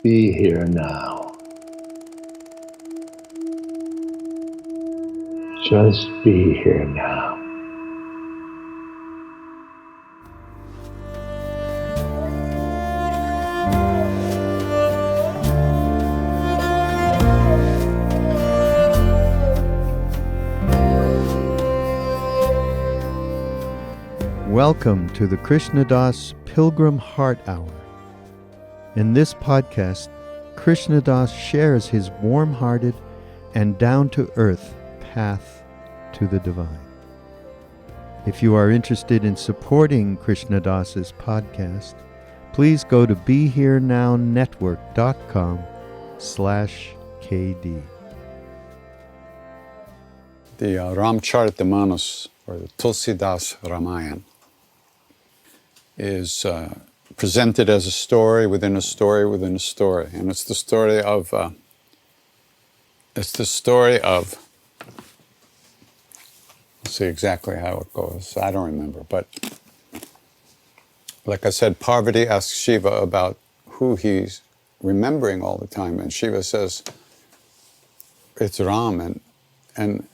Be here now. Just be here now. Welcome to the Krishna Das Pilgrim Heart Hour. In this podcast, Krishna Das shares his warm-hearted and down-to-earth path to the divine. If you are interested in supporting Krishna Das's podcast, please go to BeHereNowNetwork.com/KD. The Ramcharitamanas, or the Tulsidas Ramayan, is presented as a story within a story within a story, and it's the story of let's see exactly how it goes. I don't remember, but like I said, Parvati asks Shiva about who he's remembering all the time, and Shiva says it's Ram, and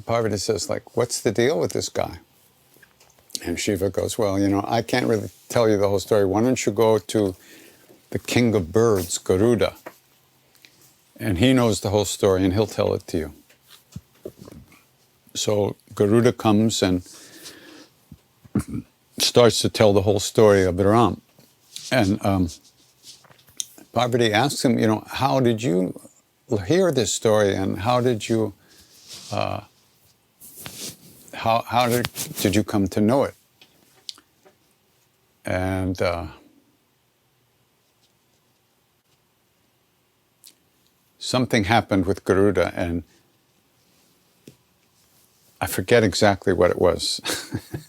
Parvati says, like, what's the deal with this guy? And Shiva goes, well, I can't really tell you the whole story. Why don't you go to the king of birds, Garuda, and he knows the whole story and he'll tell it to you. So Garuda comes and starts to tell the whole story of Ram. And Parvati asks him, how did you hear this story, and how did you how did you come to know it? And something happened with Garuda, and I forget exactly what it was.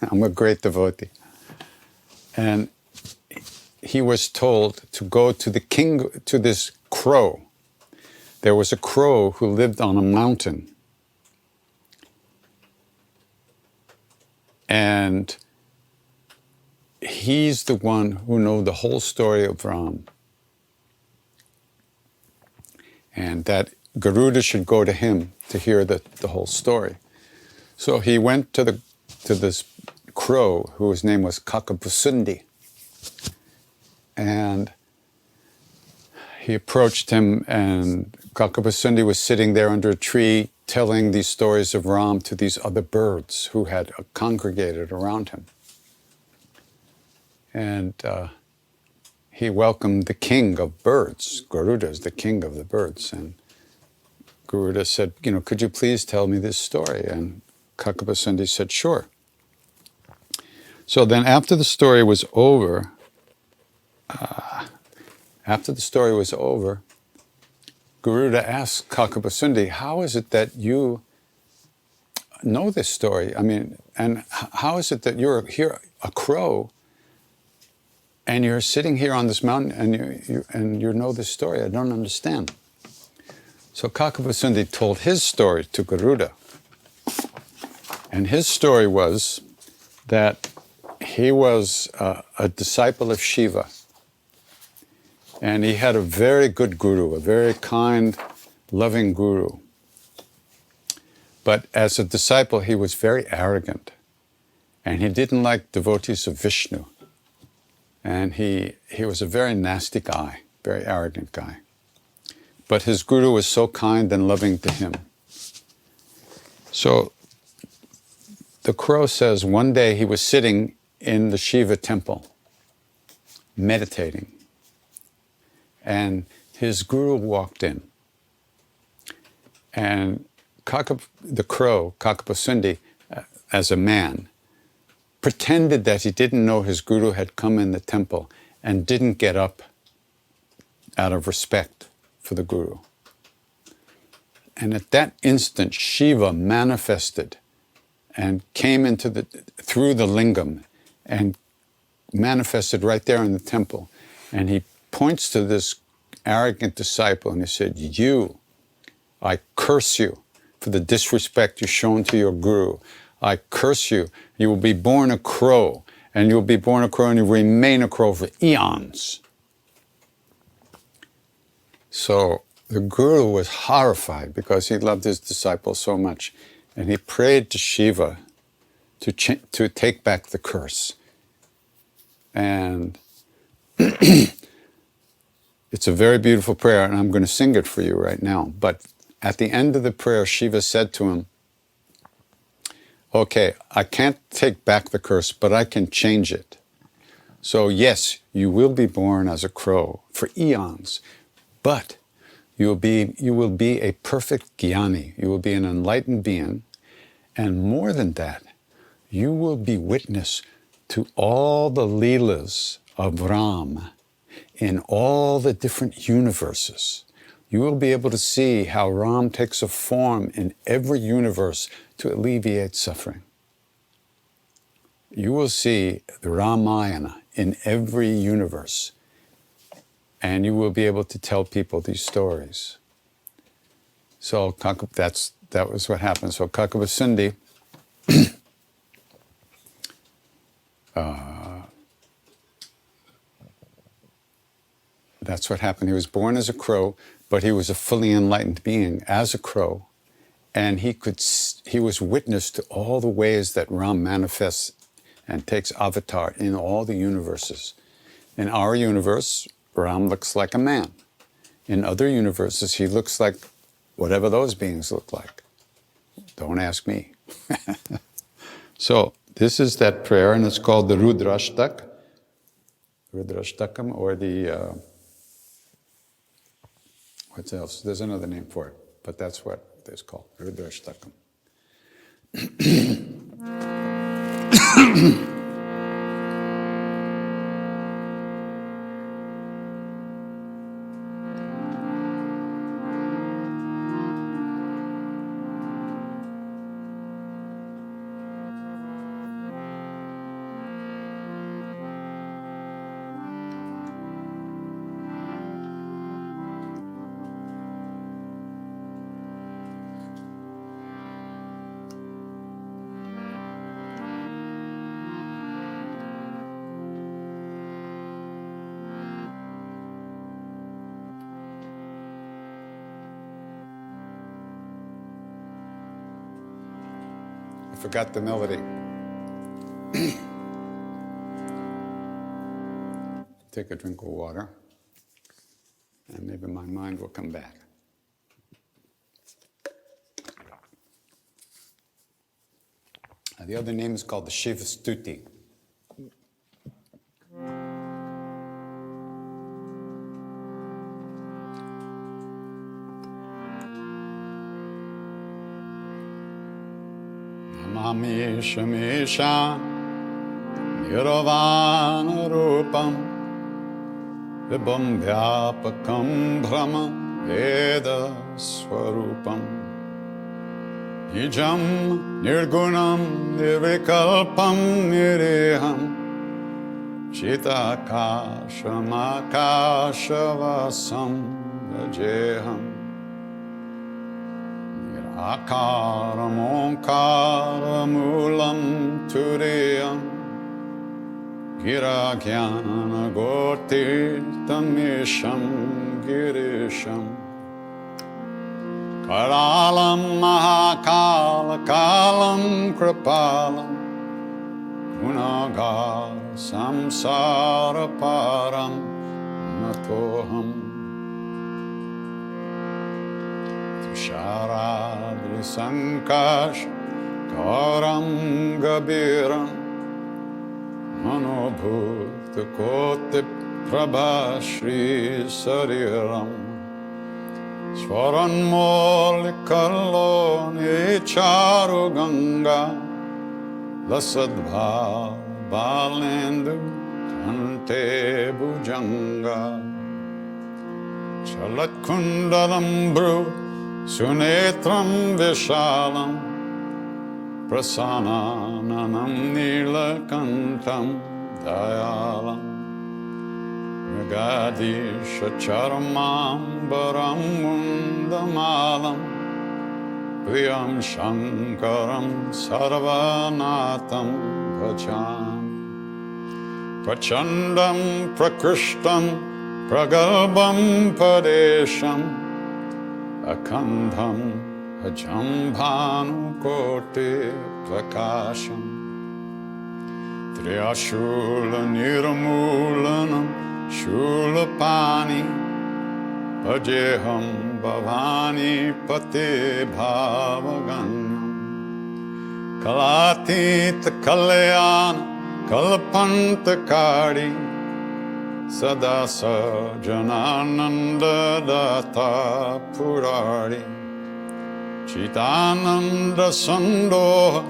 I'm a great devotee. And he was told to go to the king, to this crow. There was a crow who lived on a mountain. And he's the one who knows the whole story of Ram. And that Garuda should go to him to hear the whole story. So he went to this crow, whose name was Kakabhushundi. And he approached him, and Kakabhushundi was sitting there under a tree telling these stories of Ram to these other birds who had congregated around him. And he welcomed the king of birds. Garuda is the king of the birds. And Garuda said, could you please tell me this story? And Kakabhushundi said, sure. So then after the story was over, Garuda asked Kakabhushundi, how is it that you know this story? And how is it that you're here, a crow, and you're sitting here on this mountain and you know this story? I don't understand. So Kakabhushundi told his story to Garuda. And his story was that he was a disciple of Shiva. And he had a very good guru, a very kind, loving guru. But as a disciple, he was very arrogant. And he didn't like devotees of Vishnu. And he was a very nasty guy, very arrogant guy. But his guru was so kind and loving to him. So the crow says one day he was sitting in the Shiva temple, meditating. And his guru walked in. And the crow, Kakabhushundi, as a man, pretended that he didn't know his guru had come in the temple and didn't get up out of respect for the guru. And at that instant, Shiva manifested and came through the lingam and manifested right there in the temple. And he points to this arrogant disciple and he said, I curse you for the disrespect you've shown to your guru. I curse you. You will be born a crow, and you'll be born a crow and you remain a crow for eons. So the guru was horrified because he loved his disciple so much. And he prayed to Shiva to take back the curse. And it's a very beautiful prayer, and I'm going to sing it for you right now. But at the end of the prayer, Shiva said to him, okay, I can't take back the curse, but I can change it. So yes, you will be born as a crow for eons, but you will be a perfect jnani. You will be an enlightened being. And more than that, you will be witness to all the leelas of Ram in all the different universes. You will be able to see how Ram takes a form in every universe to alleviate suffering. You will see the Ramayana in every universe, and you will be able to tell people these stories. So that was what happened. So Kakabasundi that's what happened. He was born as a crow, but he was a fully enlightened being as a crow, and he was witness to all the ways that Ram manifests and takes avatar in all the universes. In our universe, Ram looks like a man. In other universes, he looks like whatever those beings look like. Don't ask me. So this is that prayer, and it's called the Rudrashtak, Rudrashtakam, or the, what else? There's another name for it, but that's what it's called, Rudrashtakam. I forgot the melody. Take a drink of water, and maybe my mind will come back. The other name is called the Shiva Stuti. Namami Shamisha Niravana Rupam Vibham Vyapakam Brahma Veda Swarupam Nijam Nirgunam Nirvikalpam Nireham Chitakasham Akashavasam Rajeham Akaram Omkaram Ulam Turiyam Gira Jnana Gotirtamisham Girisham Karalam Mahakala Kalam Kripalam Gunagar Samsara Param Natoham Sharadri Sankash Karam Gabiram Manobhut Kotip Prabhashri Sariram Swaran Molikaloni Charu Ganga Lasadbha Balendu Kante Bhujanga Chalat Kundalam Bru Sunetram Vishalam Prasananam Nilakantam Dayalam Nagadisha Charamam Baram Mundamalam Priyam Shankaram Sarvanatam Bhajan Prachandam Prakrishtam pragalbam padesham akandham ajambhanu kote prakasham triyashula nirmulanam shulapani Bhajeham bhavani pate bhavaganyam Kalatita kalyana kalpantakari Sada sajanananda data purari Chitananda sandoha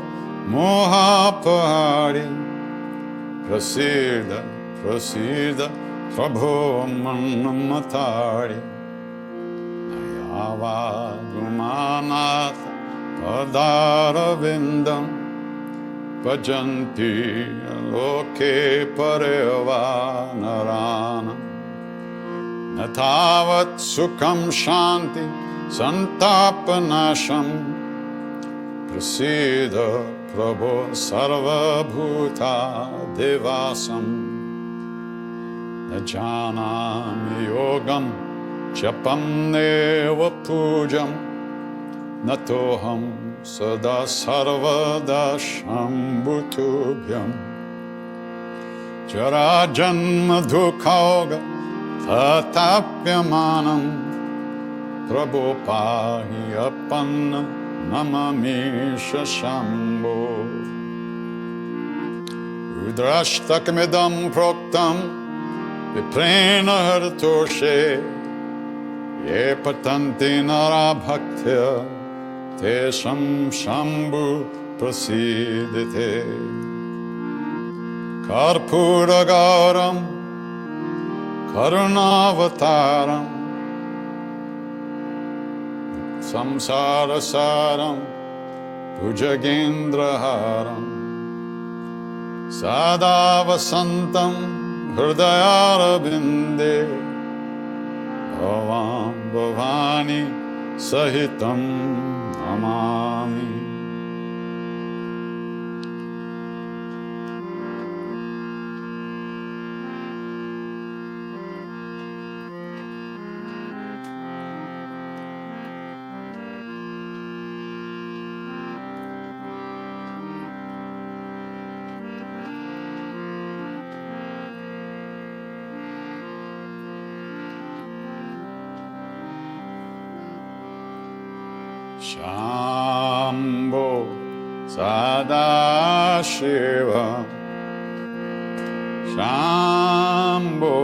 mohapahari Prasida prasida prabho manamatari Nayavadumanata padaravindam Bhajanti loke parevanarana Natavat sukham shanti santapanasham Prasida prabho sarva bhuta devasam Najanami yogam Chapam neva pujam Natoham sada sarvada shambhutubhyam Jara janma dukhoga tatapyamanam Prabhu pahi appanna namamisha shambho Udrashtakamidam proktam viprena hartoshe Ye patanti nara bhaktya tesham shambhu prasidite Karpuragaram karunavataram samsarasaram bhujagendraharam Sada vasantam hridayarabinde Bhavam bhavani sahitam namami Shambho Sadashiva Shambho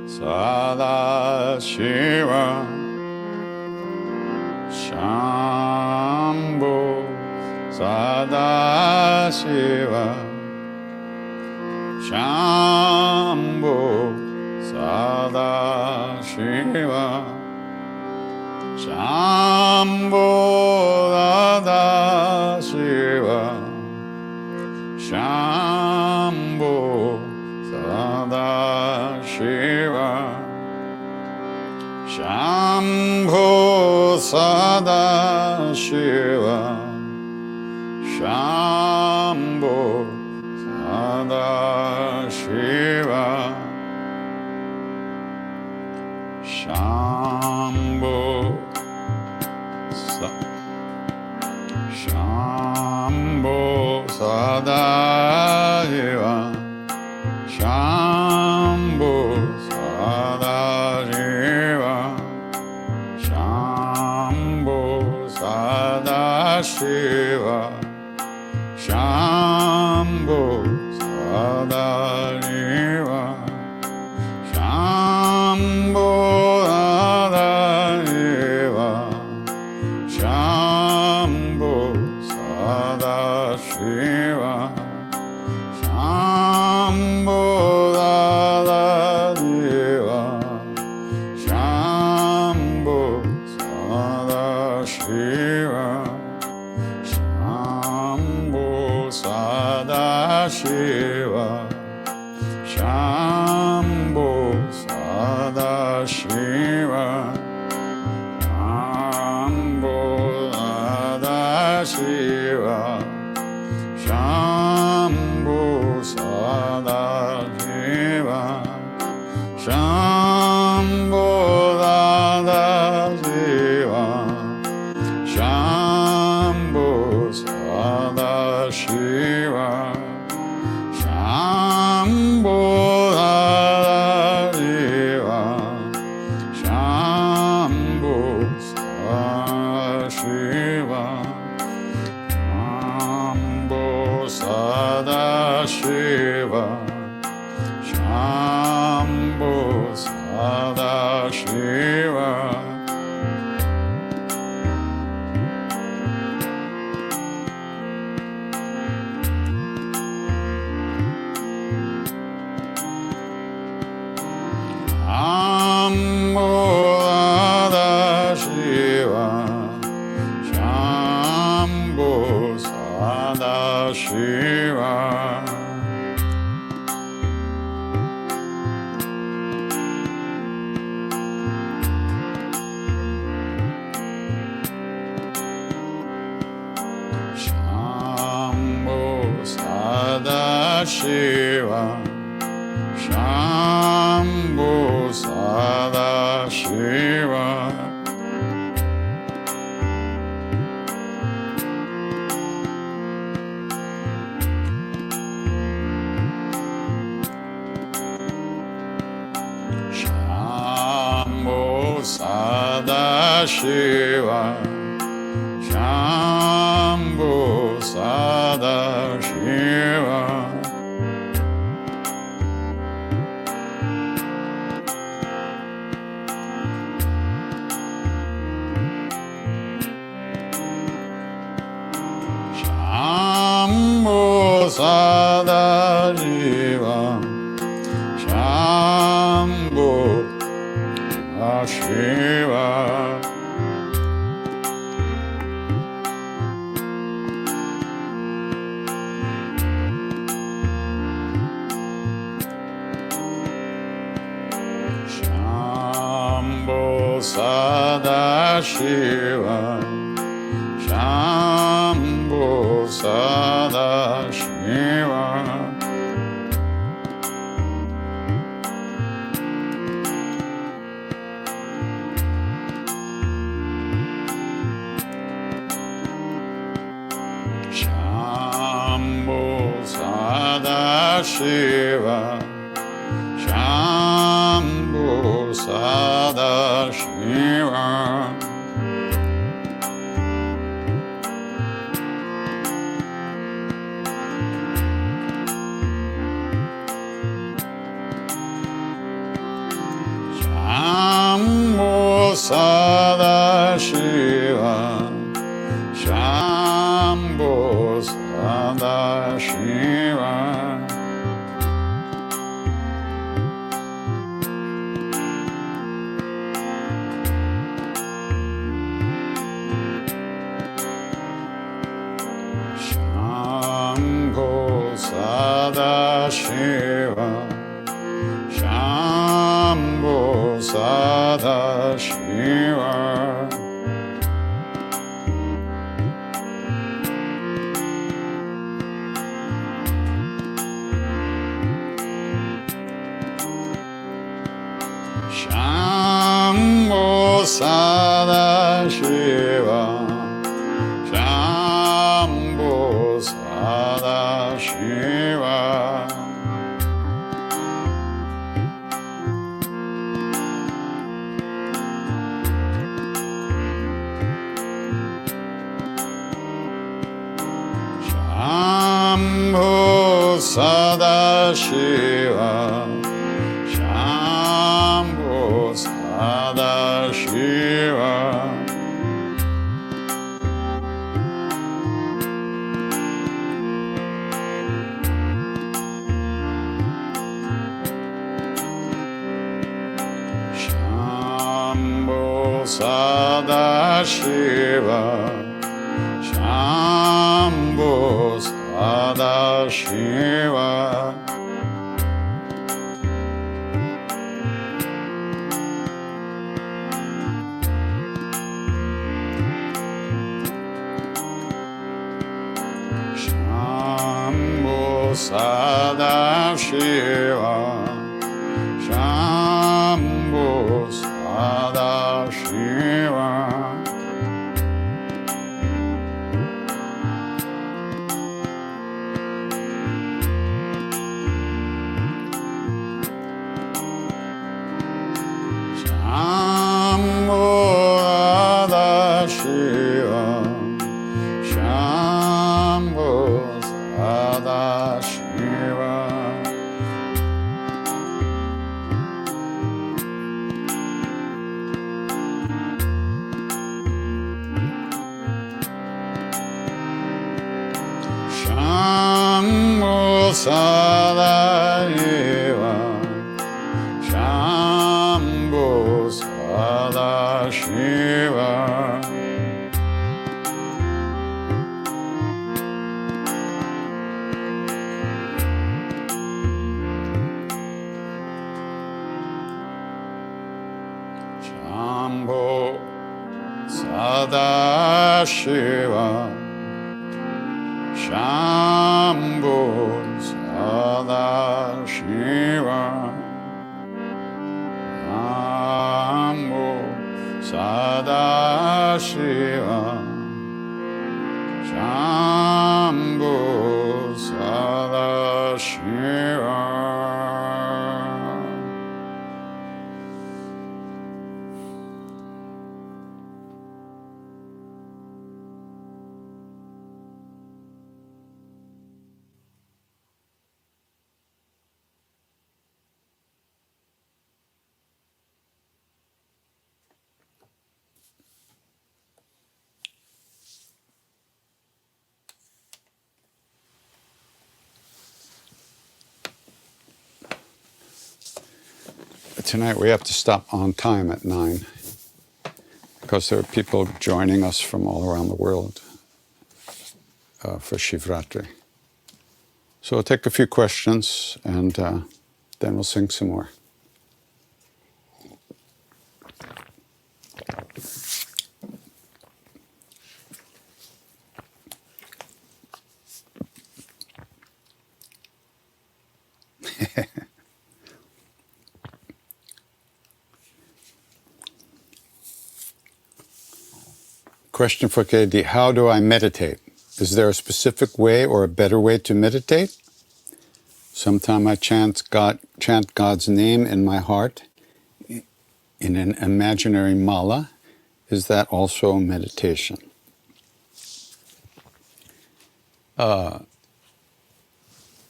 Sadashiva Shambho Sadashiva Shambho Sadashiva Shambho Dada Shiva Shambho Sada Shiva Shambho Sada Shiva Shambho Sada Shiva Shambho Shambho Sadashiva Shambho Sadashiva Shambho Sadashiva Shambho Sadashiva Shambho Shiva Shambho Sadashiva Shambho Sadashiva Shambho Sadashiva Shambho Sadashiva. Sadashiva, Shambhu Sadashiva. Shambhu Sadashiva, Shambhu Sadashiva. Shambhu Sadashiva, Shambhu Sadashiva. Shambhu Sadashiva, Shambhu Sadashiva. Shambhu Sadashiva, Shambhu Sadashiva. Shambhu Sadashiva, Shambhu Sadashiva. Shambhu Sadashiva, Shambhu Sadashiva. Shambhu Sadashiva, Shambhu Sadashiva. Shambhu Sadashiva, Shambhu Sadashiva. Shambhu Sadashiva, Shambhu Sadashiva. Shambhu Sadashiva, Shambhu Sadashiva. Shambhu Sadashiva, Shambhu Sadashiva. Shambhu Sadashiva, Shambhu Sadashiva. Sadashiva, Shambho Sadashiva. Shambho Sadashiva, Shambho Sadashiva, Shambho Sadashiva, Shambho Sadashiva. Tonight we have to stop on time at 9 because there are people joining us from all around the world for Shivratri. So we'll take a few questions and then we'll sing some more. Question for KD, how do I meditate? Is there a specific way or a better way to meditate? Sometimes I chant God's name in my heart in an imaginary mala. Is that also meditation?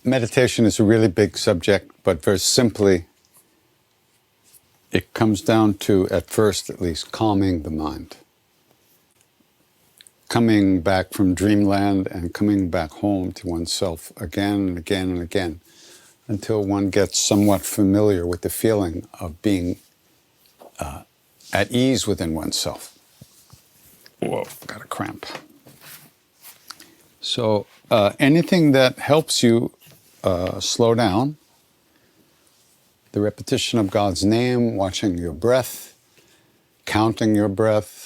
Meditation is a really big subject, but very simply, it comes down to, at first at least, calming the mind. Coming back from dreamland and coming back home to oneself again and again and again until one gets somewhat familiar with the feeling of being at ease within oneself. Whoa, got a cramp. So anything that helps you slow down, the repetition of God's name, watching your breath, counting your breath,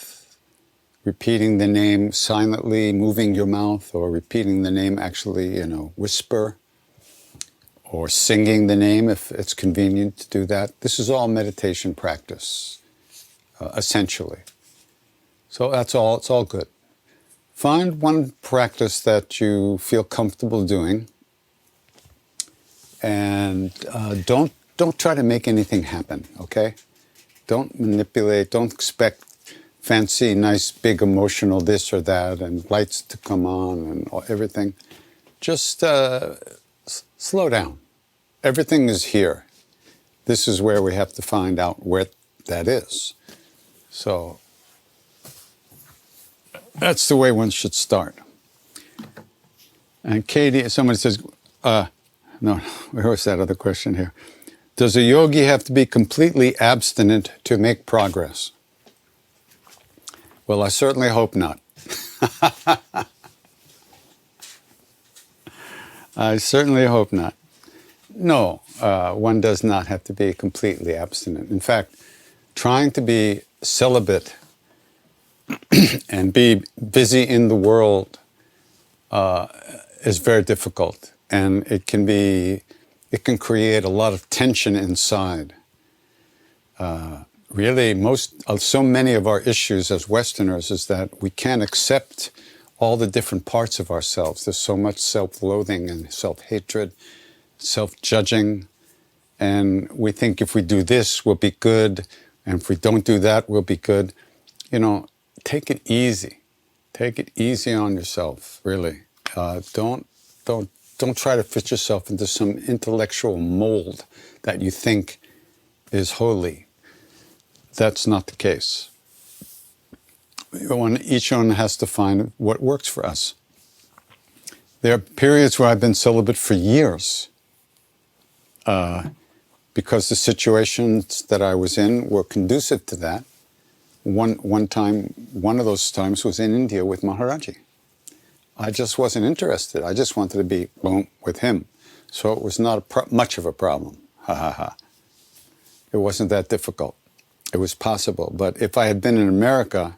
repeating the name silently, moving your mouth, or repeating the name actually in a whisper, or singing the name if it's convenient to do that. This is all meditation practice, essentially. So that's all, it's all good. Find one practice that you feel comfortable doing, and don't try to make anything happen, okay? Don't manipulate, don't expect fancy, nice, big emotional this or that, and lights to come on and everything. Just slow down. Everything is here. This is where we have to find out where that is. So that's the way one should start. And Katie, somebody says, no, where was that other question here? Does a yogi have to be completely abstinent to make progress? Well, I certainly hope not. I certainly hope not. No, one does not have to be completely abstinent. In fact, trying to be celibate and be busy in the world is very difficult, and it can create a lot of tension inside. Really, so many of our issues as Westerners is that we can't accept all the different parts of ourselves. There's so much self-loathing and self-hatred, self-judging, and we think if we do this, we'll be good, and if we don't do that, we'll be good. You know, take it easy. Take it easy on yourself, really. Don't try to fit yourself into some intellectual mold that you think is holy. That's not the case. Each one has to find what works for us. There are periods where I've been celibate for years because the situations that I was in were conducive to that. One of those times was in India with Maharaj-ji. I just wasn't interested. I just wanted to be with him. So it was not much of a problem. Ha ha ha. It wasn't that difficult. It was possible. But if I had been in America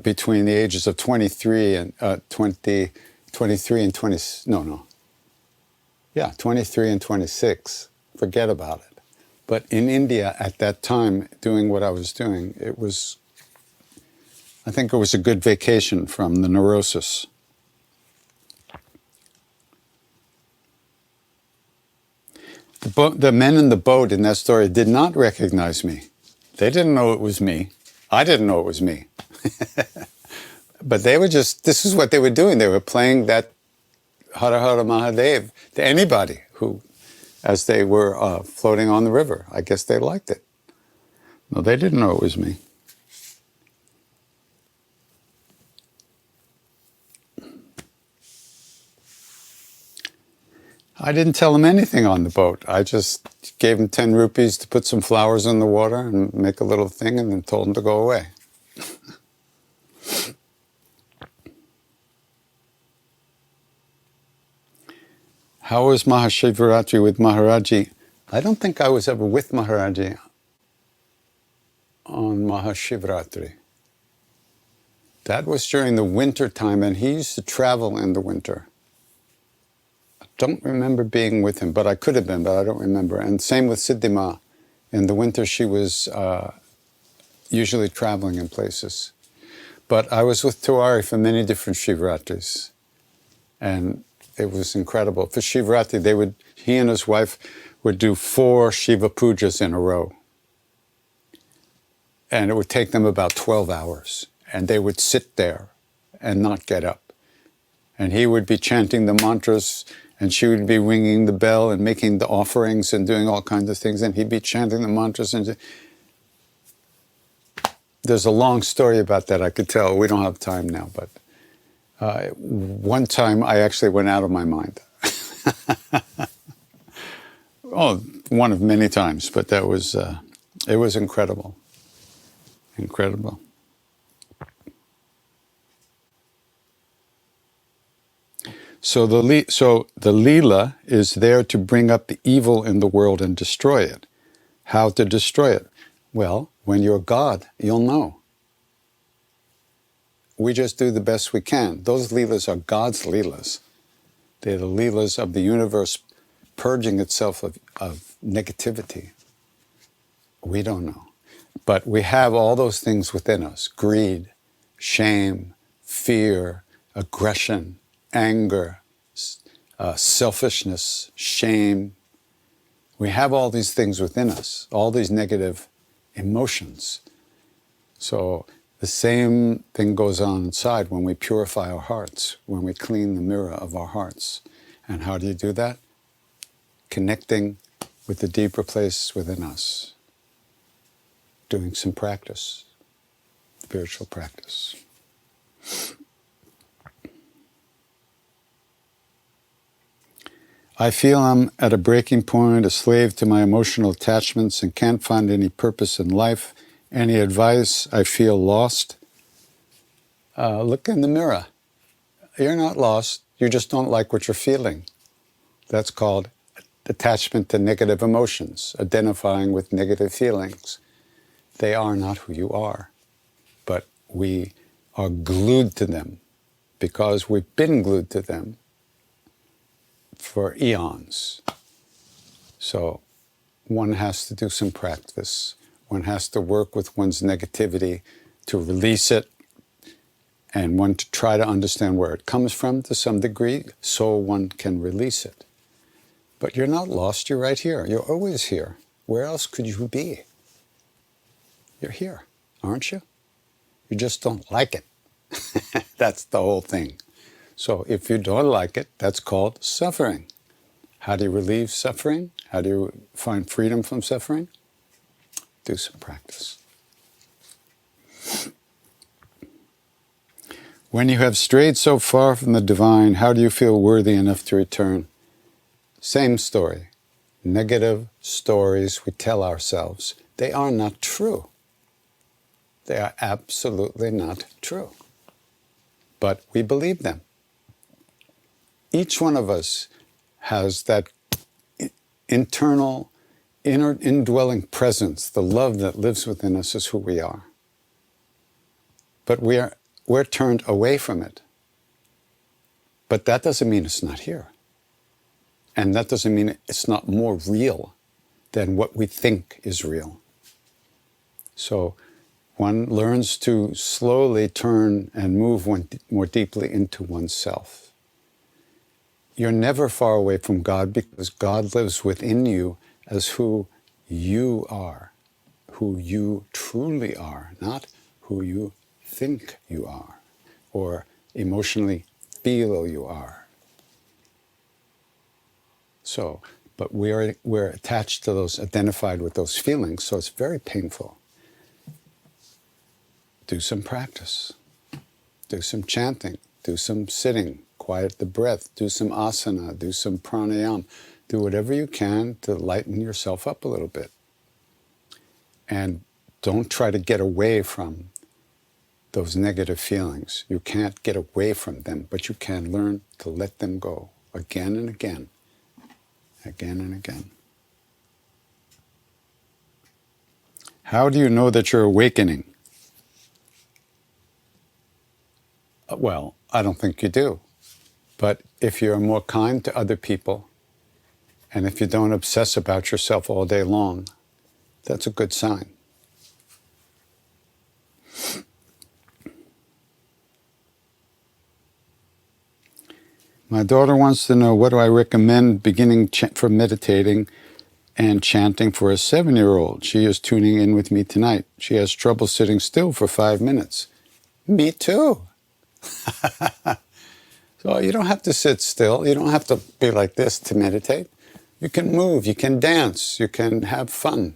between the ages of 23 and 23 and 26, forget about it. But in India at that time, doing what I was doing, I think it was a good vacation from the neurosis. The men in the boat in that story did not recognize me. They didn't know it was me. I didn't know it was me. But they were this is what they were doing. They were playing that Hara Hara Mahadev to anybody who, as they were floating on the river. I guess they liked it. No, they didn't know it was me. I didn't tell them anything on the boat. I just gave them 10 rupees to put some flowers in the water and make a little thing and then told them to go away. How was Mahashivratri with Maharaj-ji? I don't think I was ever with Maharaj-ji on Mahashivratri. That was during the winter time, and he used to travel in the winter. I don't remember being with him, but I could have been, but I don't remember. And same with Siddhima. In the winter, she was usually traveling in places. But I was with Tiwari for many different Shivratris. And it was incredible. For Shivratri, he and his wife would do 4 Shiva pujas in a row. And it would take them about 12 hours. And they would sit there and not get up. And he would be chanting the mantras, and she would be ringing the bell and making the offerings and doing all kinds of things, and he'd be chanting the mantras. And there's a long story about that I could tell. We don't have time now, but one time I actually went out of my mind. Oh, one of many times, but that was, it was incredible. Incredible. So the Leela is there to bring up the evil in the world and destroy it. How to destroy it? Well, when you're God, you'll know. We just do the best we can. Those Leelas are God's Leelas. They're the Leelas of the universe purging itself of negativity. We don't know. But we have all those things within us: greed, shame, fear, aggression, anger, selfishness, shame. We have all these things within us, all these negative emotions. So the same thing goes on inside when we purify our hearts, when we clean the mirror of our hearts. And how do you do that? Connecting with the deeper place within us. Doing some practice, spiritual practice. I feel I'm at a breaking point, a slave to my emotional attachments, and can't find any purpose in life. Any advice? I feel lost. Look in the mirror. You're not lost. You just don't like what you're feeling. That's called attachment to negative emotions, identifying with negative feelings. They are not who you are, but we are glued to them because we've been glued to them for eons. So one has to do some practice. One has to work with one's negativity to release it, and one to try to understand where it comes from to some degree so one can release it. But you're not lost, you're right here. You're always here. Where else could you be? You're here, aren't you? You just don't like it. That's the whole thing. So if you don't like it, that's called suffering. How do you relieve suffering? How do you find freedom from suffering? Do some practice. When you have strayed so far from the divine, how do you feel worthy enough to return? Same story. Negative stories we tell ourselves. They are not true. They are absolutely not true. But we believe them. Each one of us has that internal, inner indwelling presence. The love that lives within us is who we are. But we're turned away from it. But that doesn't mean it's not here. And that doesn't mean it's not more real than what we think is real. So one learns to slowly turn and move more deeply into oneself. You're never far away from God because God lives within you as who you are, who you truly are, not who you think you are or emotionally feel you are. So, but we're attached to those, identified with those feelings, so it's very painful. Do some practice. Do some chanting. Do some sitting. Quiet the breath. Do some asana. Do some pranayama. Do whatever you can to lighten yourself up a little bit. And don't try to get away from those negative feelings. You can't get away from them, but you can learn to let them go again and again. Again and again. How do you know that you're awakening? Well, I don't think you do. But if you're more kind to other people, and if you don't obsess about yourself all day long, that's a good sign. My daughter wants to know, what do I recommend beginning for meditating and chanting for a 7-year-old? She is tuning in with me tonight. She has trouble sitting still for 5 minutes. Me too. So you don't have to sit still. You don't have to be like this to meditate. You can move, you can dance, you can have fun.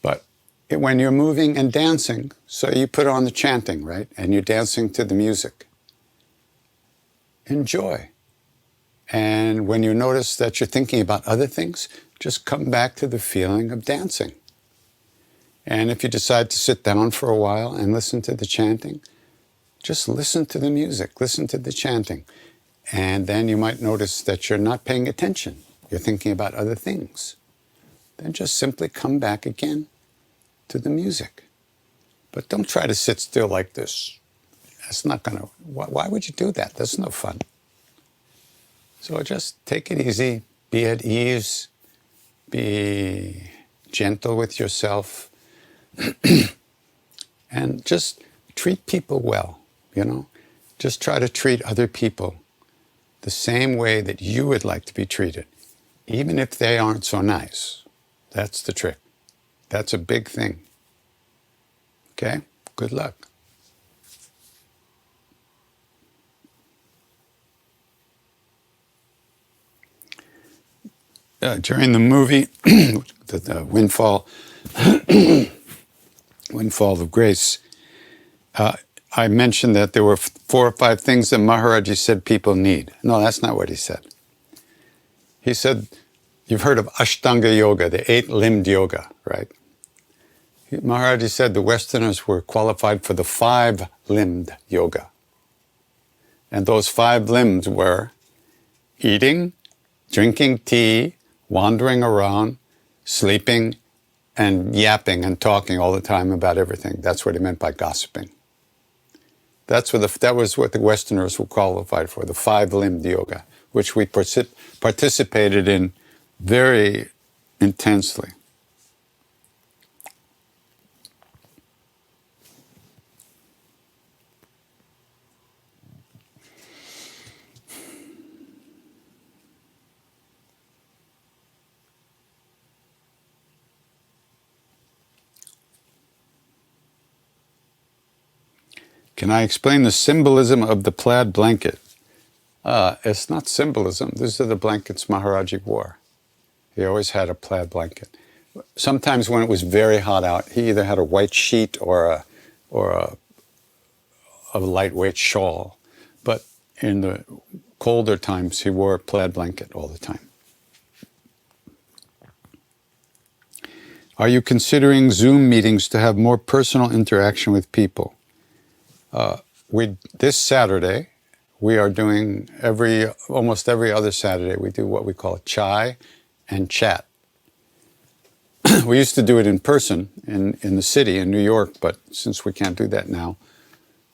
But when you're moving and dancing, so you put on the chanting, right? And you're dancing to the music. Enjoy. And when you notice that you're thinking about other things, just come back to the feeling of dancing. And if you decide to sit down for a while and listen to the chanting, just listen to the music, listen to the chanting. And then you might notice that you're not paying attention. You're thinking about other things. Then just simply come back again to the music. But don't try to sit still like this. That's not going to, why would you do that? That's no fun. So just take it easy, be at ease, be gentle with yourself, and just treat people well, you know? Just try to treat other people the same way that you would like to be treated, even if they aren't so nice. That's the trick. That's a big thing. Okay? Good luck. During the movie, the Windfall of Grace, I mentioned that there were 4 or 5 things that Maharaj-ji said people need. No, that's not what he said. He said, you've heard of Ashtanga Yoga, the 8-limbed yoga, right? Maharaj-ji said the Westerners were qualified for the 5-limbed yoga. And those 5 limbs were eating, drinking tea, wandering around, sleeping, and yapping and talking all the time about everything. That's what he meant by gossiping. That was what the Westerners were qualified for, the 5-limbed yoga, which we participated in very intensely. Can I explain the symbolism of the plaid blanket? It's not symbolism. These are the blankets Maharaj-ji wore. He always had a plaid blanket. sometimes when it was very hot out, he either had a white sheet or a lightweight shawl. But in the colder times, he wore a plaid blanket all the time. Are you considering Zoom meetings to have more personal interaction with people? This Saturday, we are doing almost every other Saturday, we do what we call chai and chat. We used to do it in person in the city in New York, but since we can't do that now,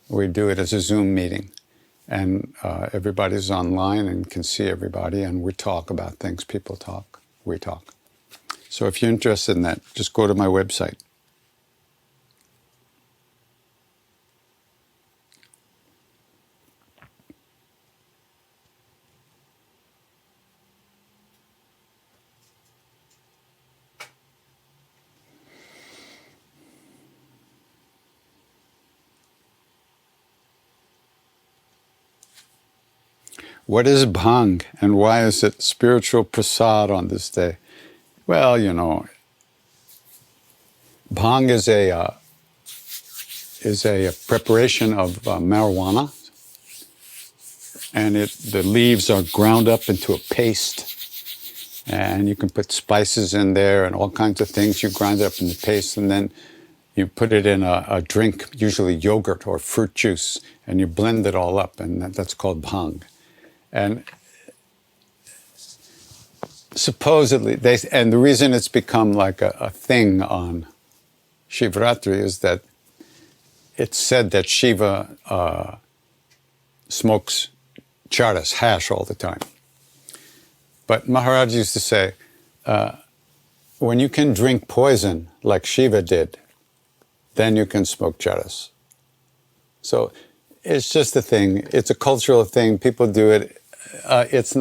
we do it as a Zoom meeting. And everybody's online and can see everybody, and we talk about things. People talk, we talk. So if you're interested in that, just go to my website. What is bhang, and why is it spiritual prasad on this day? Well, bhang is a preparation of marijuana, and the leaves are ground up into a paste, and you can put spices in there and all kinds of things. You grind it up in the paste, and then you put it in a drink, usually yogurt or fruit juice, and you blend it all up, and that's called bhang. And supposedly, and the reason it's become like a thing on Shivratri is that it's said that Shiva smokes charas, hash, all the time. But Maharaj used to say, when you can drink poison like Shiva did, then you can smoke charas. So it's just a thing. It's a cultural thing. People do it. It's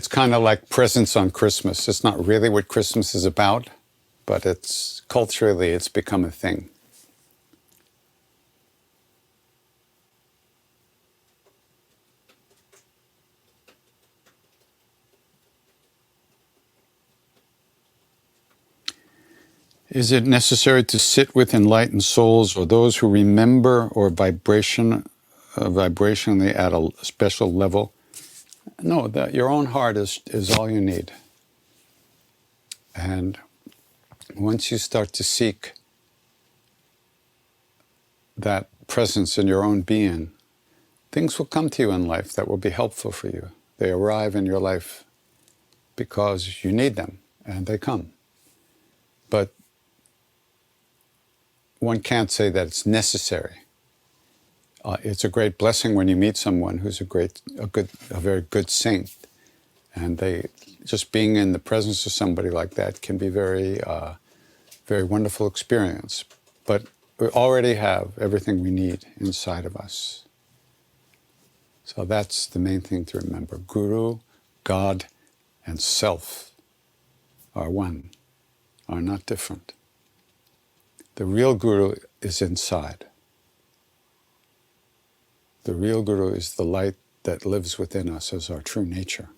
kind of like presents on Christmas. It's not really what Christmas is about, but culturally it's become a thing. Is it necessary to sit with enlightened souls or those who remember or vibrationally at a special level? No, your own heart is all you need. And once you start to seek that presence in your own being, things will come to you in life that will be helpful for you. They arrive in your life because you need them, and they come. But one can't say that it's necessary. It's a great blessing when you meet someone who's a very good saint, and just being in the presence of somebody like that can be very wonderful experience. But we already have everything we need inside of us. So that's the main thing to remember. Guru, God, and self are one, are not different. The real Guru is inside. The real Guru is the light that lives within us as our true nature.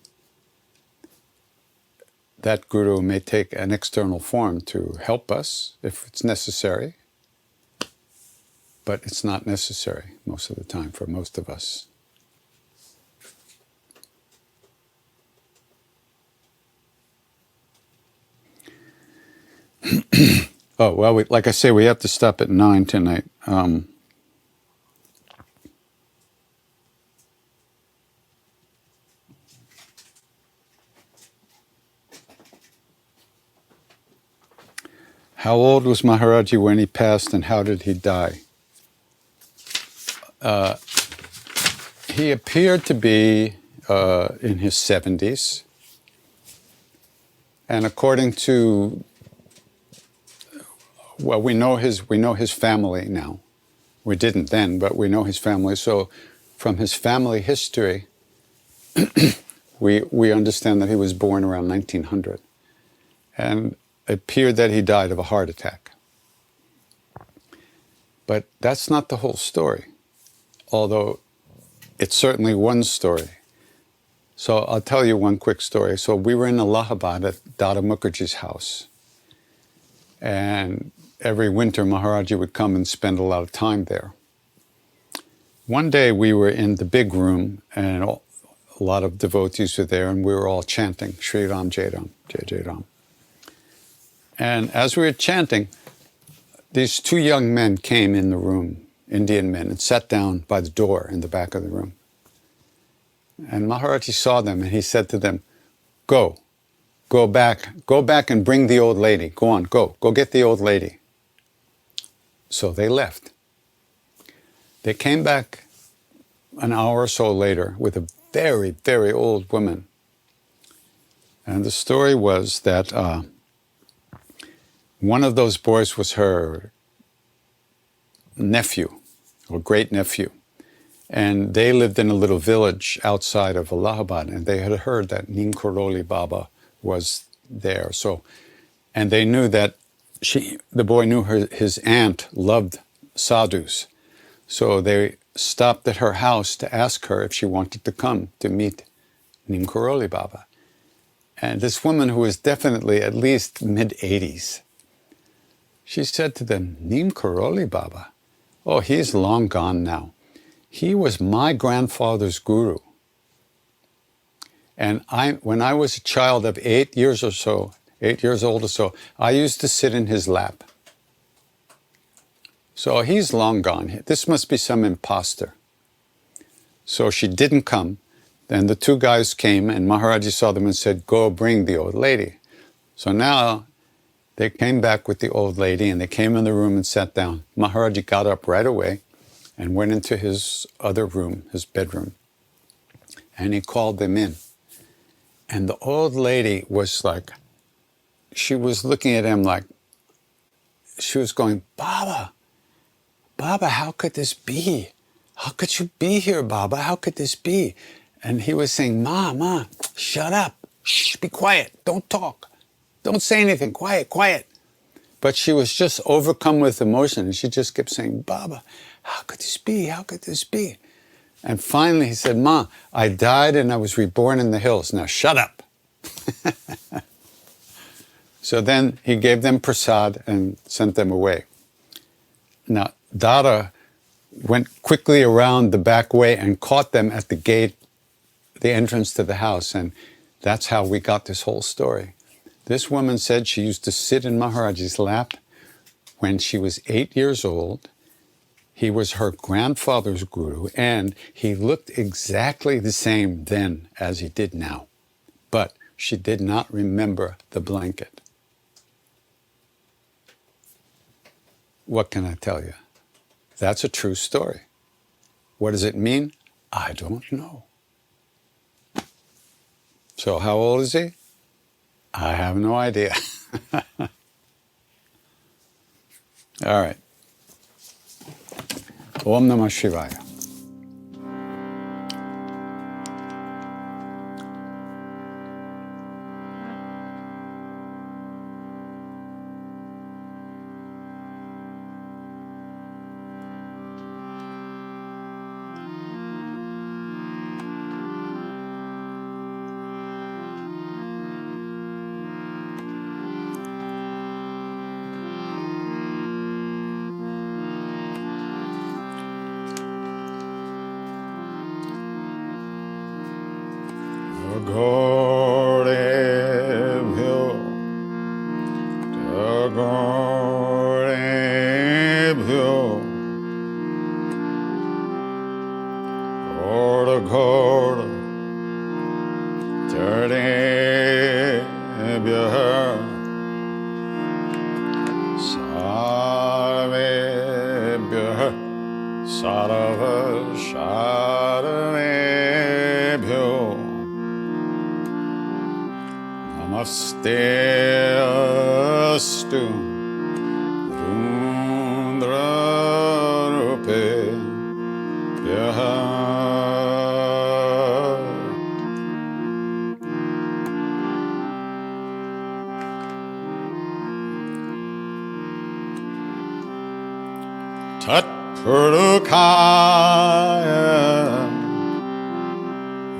That Guru may take an external form to help us if it's necessary, but it's not necessary most of the time for most of us. Oh, well, like I say, we have to stop at 9 tonight. How old was Maharaj-ji when he passed, and how did he die? He appeared to be in his 70s. And according to, well, we know his family now. We didn't then, but we know his family. So from his family history, we understand that he was born around 1900. And it appeared that he died of a heart attack. But that's not the whole story, although it's certainly one story. So I'll tell you one quick story. So we were in Allahabad at Dada Mukherjee's house. And every winter, Maharaj-ji would come and spend a lot of time there. One day we were in the big room, and a lot of devotees were there, and we were all chanting, Shri Ram, Jai Ram, Jai Jai Ram. And as we were chanting, these two young men came in the room, Indian men, and sat down by the door in the back of the room. And Maharaj-ji saw them, and he said to them, go back and bring the old lady. Go on, go get the old lady. So they left. They came back an hour or so later with a very, very old woman. And the story was that one of those boys was her nephew, or great-nephew. And they lived in a little village outside of Allahabad, and they had heard that Neem Karoli Baba was there. So, and they knew that the boy knew his aunt loved sadhus. So they stopped at her house to ask her if she wanted to come to meet Neem Karoli Baba. And this woman, who was definitely at least mid-80s, she said to them, Neem Karoli Baba? Oh, he's long gone now. He was my grandfather's guru. And when I was a child of 8 years old or so, I used to sit in his lap. So he's long gone. This must be some imposter. So she didn't come. Then the two guys came, and Maharaj-ji saw them and said, go bring the old lady. So now they came back with the old lady, and they came in the room and sat down. Maharaj-ji got up right away and went into his other room, his bedroom, and he called them in. And the old lady was like, she was looking at him like, she was going, Baba, how could this be? How could you be here, Baba? How could this be? And he was saying, Ma, shut up. Shh, be quiet. Don't talk. Don't say anything. Quiet. But she was just overcome with emotion, and she just kept saying, Baba, how could this be? How could this be? And finally he said, Ma, I died and I was reborn in the hills. Now shut up. So then he gave them prasad and sent them away. Now Dada went quickly around the back way and caught them at the gate, the entrance to the house. And that's how we got this whole story. This woman said she used to sit in Maharajji's lap when she was 8 years old. He was her grandfather's guru, and he looked exactly the same then as he did now. But she did not remember the blanket. What can I tell you? That's a true story. What does it mean? I don't know. So how old is he? I have no idea. All right. Om Namah Shivaya. Purukaya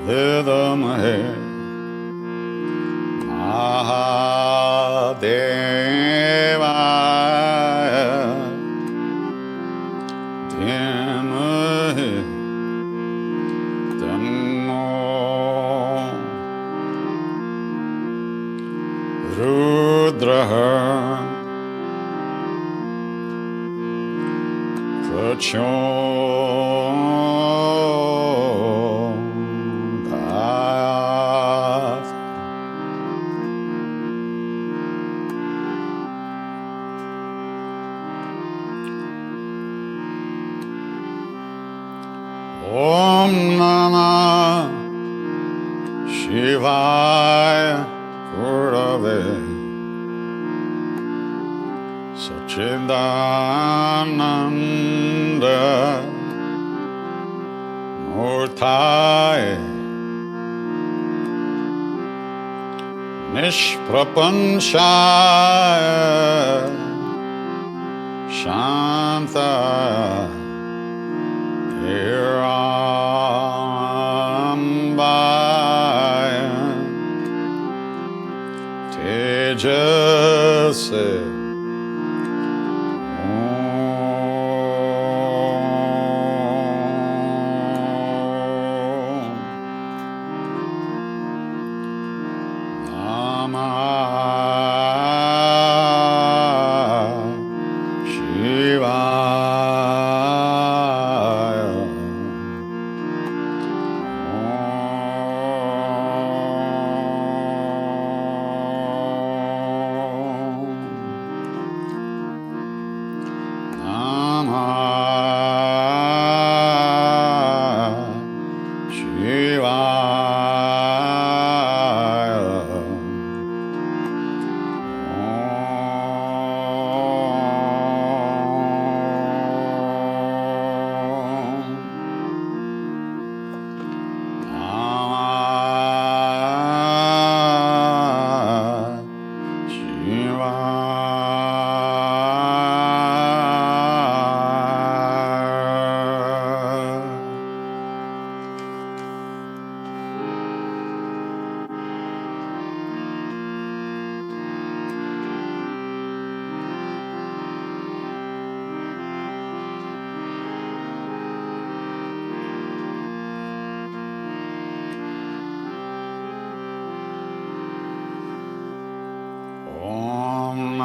Vedanta Vidamahe Mahadevaya Dhimahi Tanno Rudraha Prachodayat. Om Namah Shivaya Gurave Sachidananda Murtaye Nishprapanchaya Shanta Hirambaya Tejase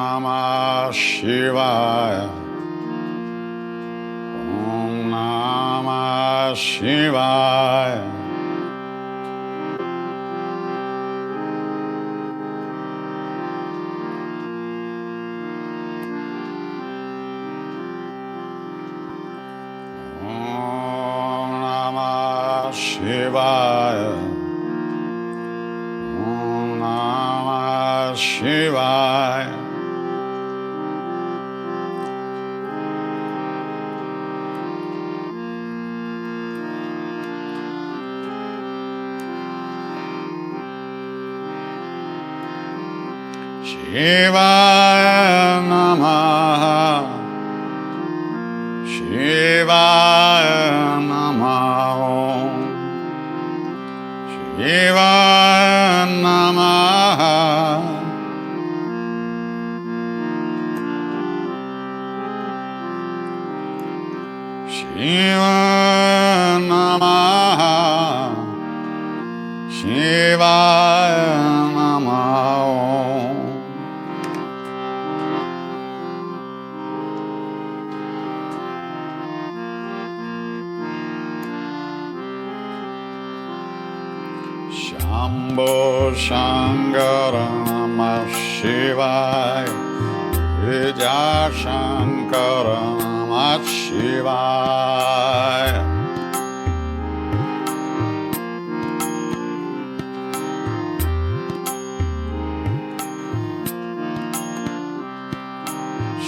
Namah Shivaya. Om Namah Shivaya. Om Namah Shivaya. Om Namah Shivaya. Shivaya Namaha. Shivaya Namaha. Shivaya Namaha. Shivaya Namaha. Shivaya Namaha. Shambho Shankara Namah Shivaya. Vidya Shankara Namah Shivaya.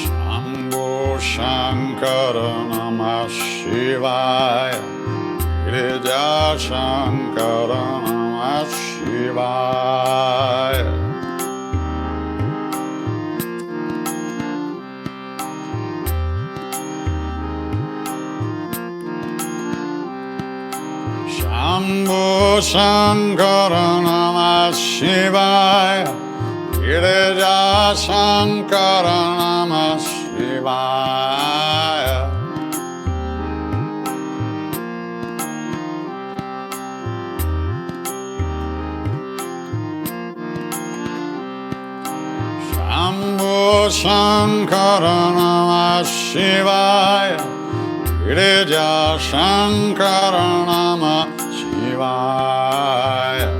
Shambho Shankara Namah Shivaya. Vidya Shankara Namah Shivaya. Shambho Shankara Namah Shivaya. Girija Shankara Namah Shivaya. Shambhu Shankara Namah Shivaya. Girija Shankara Namah Shivaya.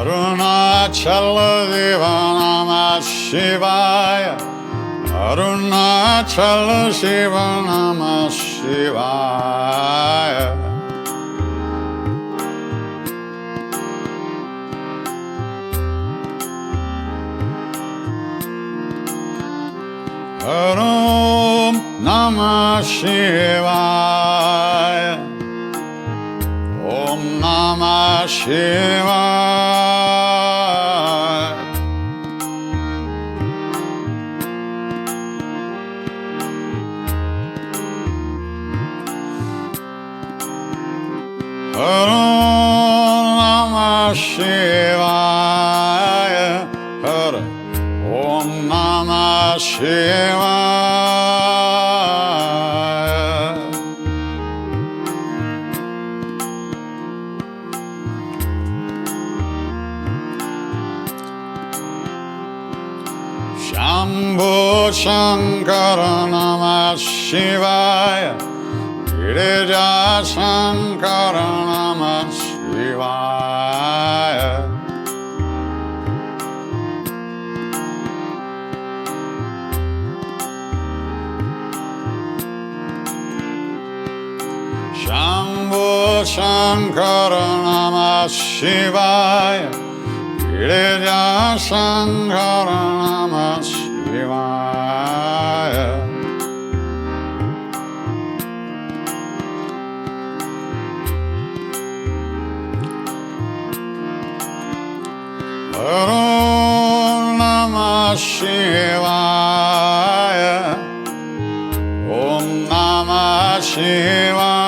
Arunachala Deva Namah Shivaya. Arunachala Shiva Namah Shivaya. Om Namah Shivaya. Om Namah Shivaya. Om Namah Shivaya. Om Namah Shivaya. Shambhu Shankara Namah Shivaya. Girija Shankara Namah Shivaya. Shambhu Shankara Namah Shivaya. Girija Shankara Namah Shivaya. Om Namah Shivaya. Om Namah Shivaya.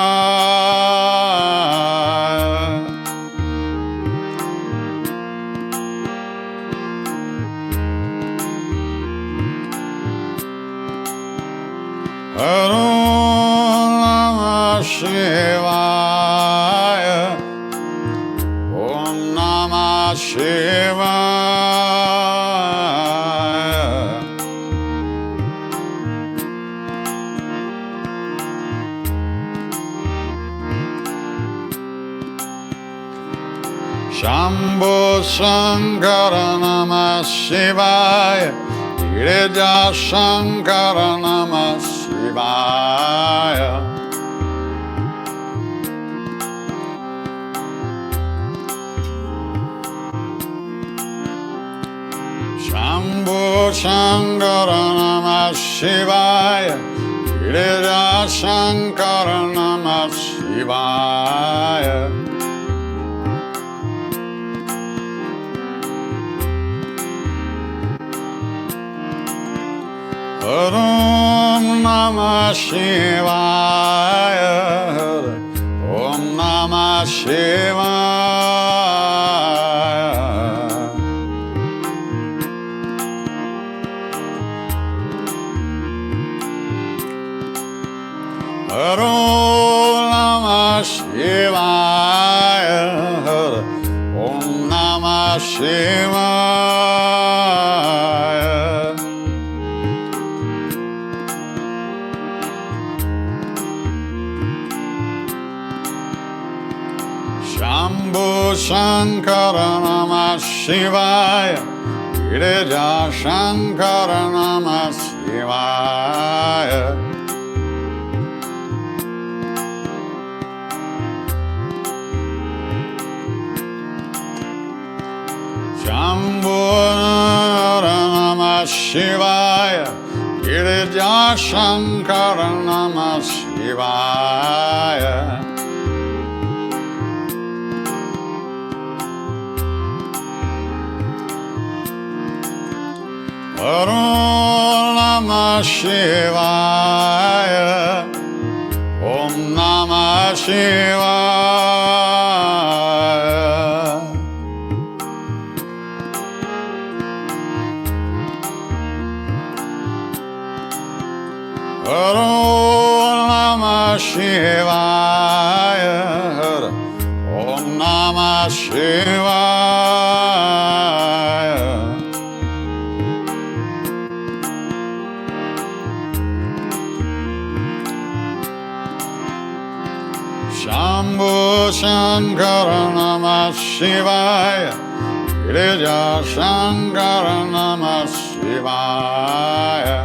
Om Namah Shivaya. Om Namah Shivaya. Shambhu Shankara Namah Shivaya. Girija Shankara Namah Shivaya. Shambhu Shankara Namah Shivaya. Girija Shankara Namah Shivaya. Om Namah Shivaya. Om Namah Shivaya. Om Namah Shivaya. Om Namah Shivaya. Shambhu Shankara Namah Shivaya. Girija Shankara Namah Shivaya. Shambhu Namah Shivaya. Girija Shankara Namah Shivaya. Om Namah Shivaya. Om Namah Shivaya. Om Namah Shivaya. Om Namah Shivaya. Shambhu Shankara Namah Shivaya. Girija Shankara Namah Shivaya.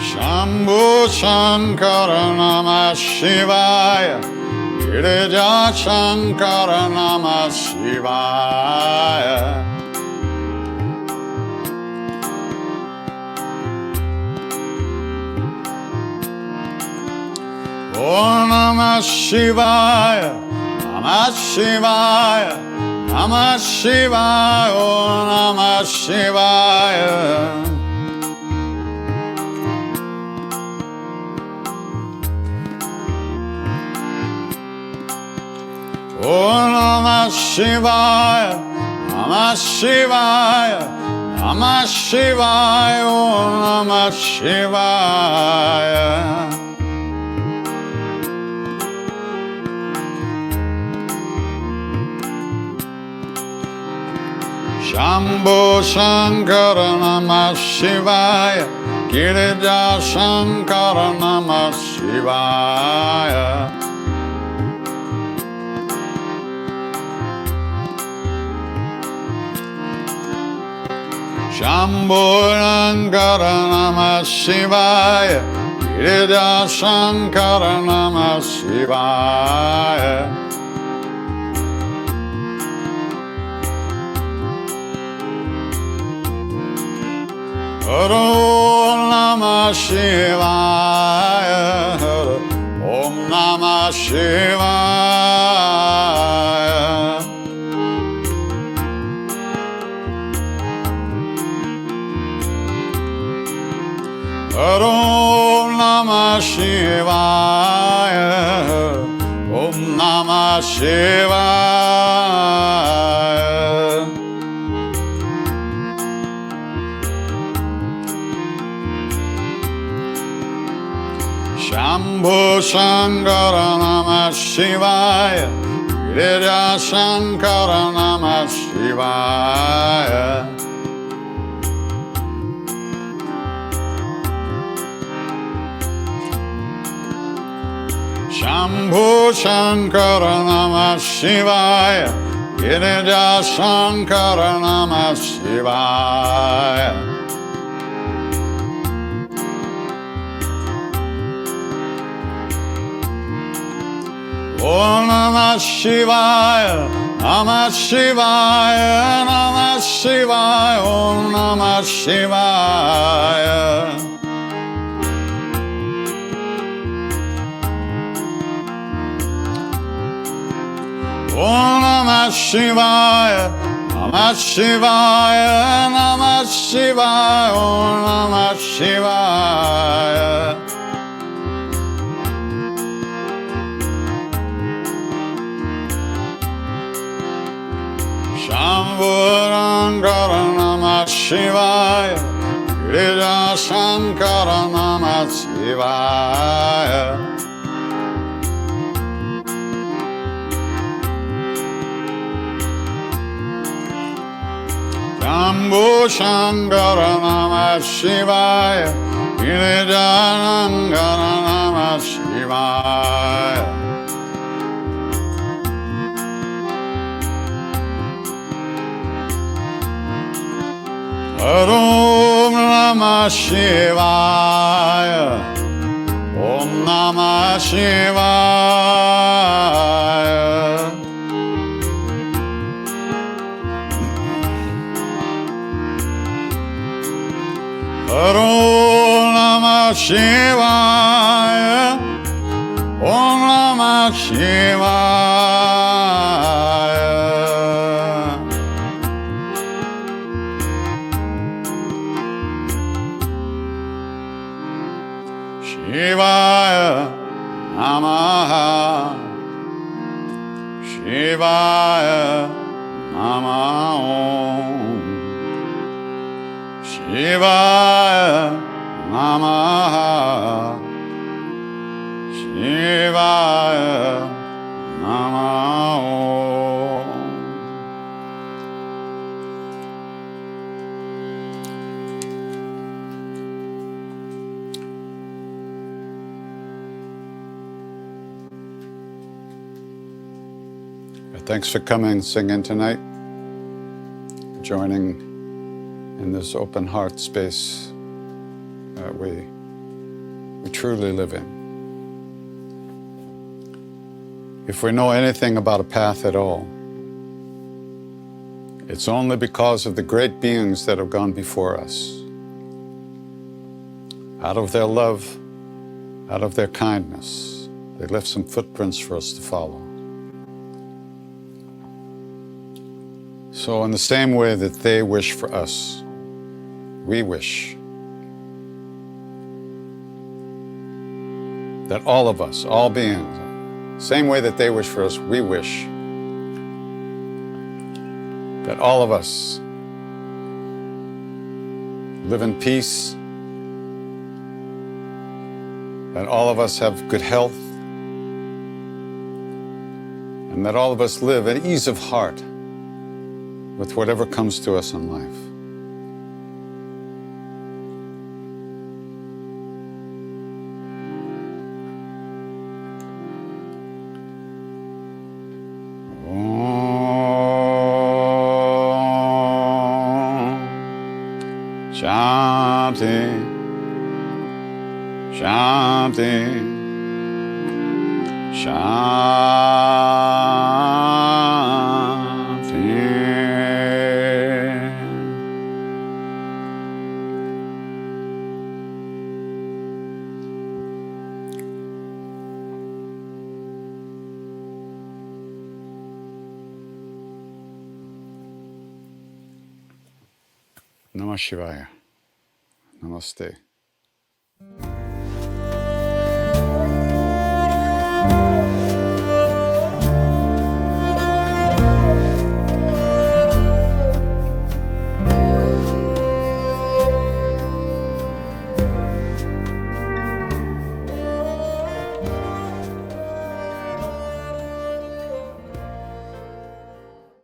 Shambhu Shankara Namah Shivaya. Girija Shankara Namah Shivaya. Om Namah Shivaya, Namah Shivaya, Namah Shivaya, Om Namah Shivaya. Om Namah Shivaya, Namah Shivaya, Namah Shivaya, Om Namah Shivaya. Shambhu Shankara Namah Shivaya. Girija Shankara Namah Shivaya. Shambhu Shankara Namah Shivaya. Girija Shankara Namah Shivaya. Om Namah Shivaya. Om Namah Shivaya. Om Namah Shivaya. Om Namah Shivaya. Shambhu Shankara Namah Shivaya. Girija Shankara Namah Shivaya. Shambhu Shankara Namah Shivaya. Girija Shankara Namah Shivaya. Om Namah Shivaya, Namah Shivaya, Namah Shivaya, Om Namah Shivaya. Om Namah Shivaya, Namah Shivaya, Namah Shivaya, Om Namah Shivaya. Shambhu Shankara Namah Shivaya. Girija Shankara Namah Shivaya. Shambhu Shankara Namah Shivaya. Girija Shankara Namah Shivaya. Om Namah Shivaya. Om Namah Shivaya. Om Namah Shivaya. Om Namah Shivaya Namaha, Shivaya Namaha, Shivaya Namaha, Shivaya Namaha. Thanks for coming, singing tonight, joining in this open heart space that we truly live in. If we know anything about a path at all, it's only because of the great beings that have gone before us. Out of their love, out of their kindness, they left some footprints for us to follow. So in the same way that they wish for us, we wish that all of us, all beings, same way that they wish for us, we wish that all of us live in peace, that all of us have good health, and that all of us live at ease of heart with whatever comes to us in life. Chanting, chanting, Namah Shivaya. Namaste.